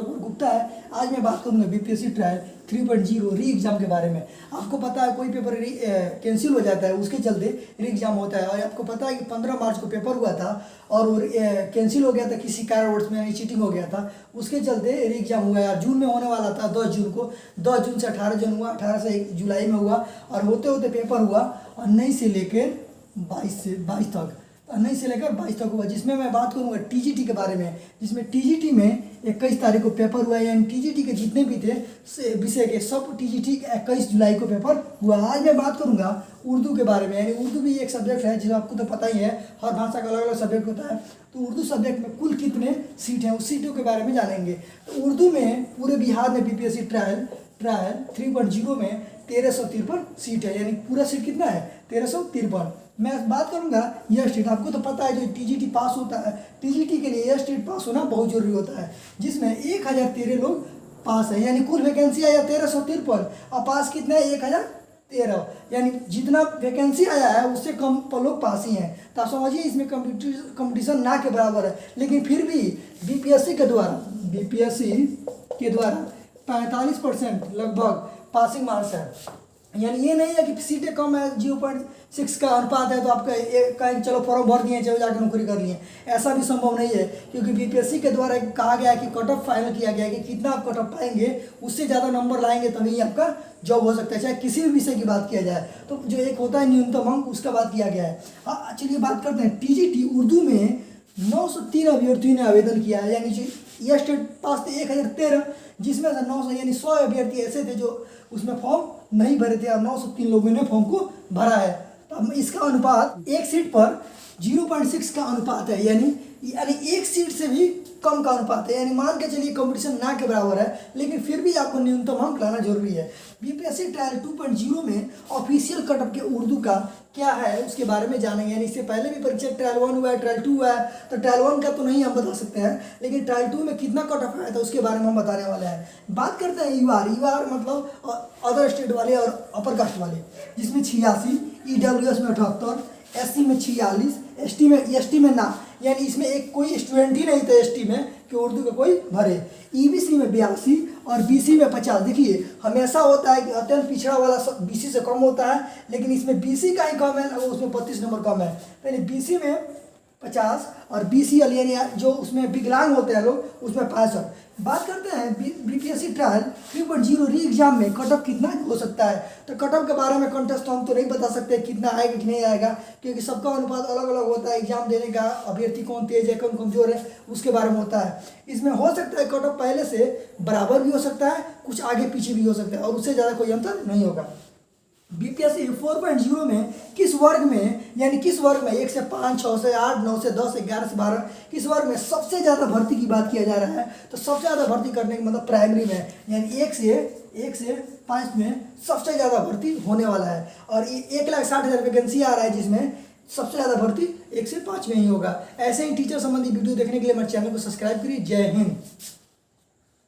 प्रभु गुप्ता है। आज मैं बात करूंगा बीपीएससी ट्रायल 3.0 री एग्जाम के बारे में। आपको पता है कोई पेपर कैंसिल हो जाता है, उसके चलते री एग्जाम होता है। और आपको पता है कि 15 मार्च को पेपर हुआ था और वो कैंसिल हो गया था किसी कारणवश में, यानी चीटिंग हो गया था, उसके चलते री एग्जाम हुआ है। जून में होने वाला था 10 जून को, 10 जून से 18 जून हुआ, 18 से 1 जुलाई में हुआ और होते होते पेपर हुआ 19 से लेकर 22 तक, 19 से लेकर 22 तक हुआ। जिसमें मैं बात करूंगा टीजीटी के बारे में, जिसमें टीजीटी में 21 तारीख को पेपर हुआ है। यानी टीजीटी के जितने भी थे विषय के सब टीजीटी 21 जुलाई को पेपर हुआ। आज मैं बात करूंगा उर्दू के बारे में। यानी उर्दू भी एक सब्जेक्ट है जिसे आपको तो पता ही है, हर भाषा का अलग अलग सब्जेक्ट होता है। तो उर्दू सब्जेक्ट में कुल कितने सीट हैं उस सीटों के बारे में जानेंगे। तो उर्दू में पूरे बिहार में बीपीएससी ट्रायल 3.0 में 1353 सीट है। यानी पूरा सीट कितना है 1353। मैं बात करूंगा यह स्टेट। आपको तो पता है जो टीजीटी पास होता है, टीजीटी के लिए यह स्टेट पास होना बहुत जरूरी होता है, जिसमें 1013 लोग पास है। यानी कुल वैकेंसी आया 1353 और पास कितना है 1013। यानी जितना वैकेंसी आया है उससे कम लोग पास ही हैं। तो आप समझिए इसमें कंपटीशन ना के बराबर है। लेकिन फिर भी बीपीएससी के द्वारा 45% लगभग पासिंग मार्क्स है। यानी ये नहीं है कि सीटें कम है, 0.6 का अनुपात है तो आपका कहीं चलो फॉर्म भर दिए, चलो जाकर नौकरी कर लिए, ऐसा भी संभव नहीं है। क्योंकि बीपीएससी के द्वारा कहा गया है कि कट ऑफ फाइनल किया गया है कि कितना आप कट ऑफ पाएंगे, उससे ज़्यादा नंबर लाएंगे तभी आपका जॉब हो सकता है, चाहे किसी भी विषय की बात किया जाए। तो जो एक होता है न्यूनतम अंक, उसका बात किया गया है। हाँ चलिए बात करते हैं टीजीटी उर्दू में 903 अभ्यर्थियों ने आवेदन किया है। यानी यह स्टेट पास थे 1013, जिसमें से 900 यानी 100 अभ्यर्थी ऐसे थे जो उसमें फॉर्म नहीं भरे थे और 903 लोगों ने फॉर्म को भरा है। तो अब इसका अनुपात एक सीट पर 0.6 का अनुपात है। यानी एक सीट से भी कम का अनुपात है। यानी मान के चलिए कंपटीशन ना के बराबर है, लेकिन फिर भी आपको न्यूनतम अंक लाना जरूरी है। बीपीएससी ट्रायल 2.0 में ऑफिशियल कट ऑफ के उर्दू का क्या है उसके बारे में जानेंगे। यानी इससे पहले भी परीक्षा ट्रायल 1 हुआ है, ट्रायल 2 हुआ है, तो ट्रायल 1 का तो नहीं हम बता सकते हैं, लेकिन ट्रायल 2 में कितना कट ऑफ आया था उसके बारे में हम बताने वाले हैं। बात करते हैं यूआर मतलब अदर स्टेट वाले और अपर कास्ट वाले, जिसमें 86, ईडब्ल्यूएस में 78, एससी में 46, एसटी में ना, यानी इसमें एक कोई स्टूडेंट ही नहीं था एसटी में कि उर्दू का कोई भरे। ईबीसी में 82 और बीसी में 50। देखिए हमेशा होता है कि अत्यंत पिछड़ा वाला बीसी से कम होता है, लेकिन इसमें बीसी का ही कम है, उसमें 32 नंबर कम है। यानी बीसी में 50 और बीसीएल यानी जो उसमें विकलांग होते हैं लोग उसमें 65। बात करते हैं बीपीएससी ट्रायल 3.0 री एग्जाम में कट ऑफ कितना हो सकता है। तो कट ऑफ के बारे में कंटेस्ट हम तो नहीं बता सकते कितना आएगा कि नहीं आएगा, क्योंकि सबका अनुपात अलग अलग होता है। एग्जाम देने का अभ्यर्थी कौन तेज है कौन कमजोर है उसके बारे में होता है। इसमें हो सकता है कट ऑफ पहले से बराबर भी हो सकता है, कुछ आगे पीछे भी हो सकता है और उससे ज़्यादा कोई अंतर नहीं होगा। बीपीएससी 4.0 में किस वर्ग में, यानी किस वर्ग में 1 से 5, 6 से 8, 9 से 10, 11 से 12, किस वर्ग में सबसे ज़्यादा भर्ती की बात किया जा रहा है। तो सबसे ज़्यादा भर्ती करने का मतलब प्राइमरी में, यानी 1 से 5 में सबसे ज़्यादा भर्ती होने वाला है। और 1,60,000 वैकेंसी आ रहा है, जिसमें सबसे ज़्यादा भर्ती 1 से 5 में ही होगा। ऐसे ही टीचर संबंधी वीडियो देखने के लिए हमारे चैनल को सब्सक्राइब करिए। जय हिंद।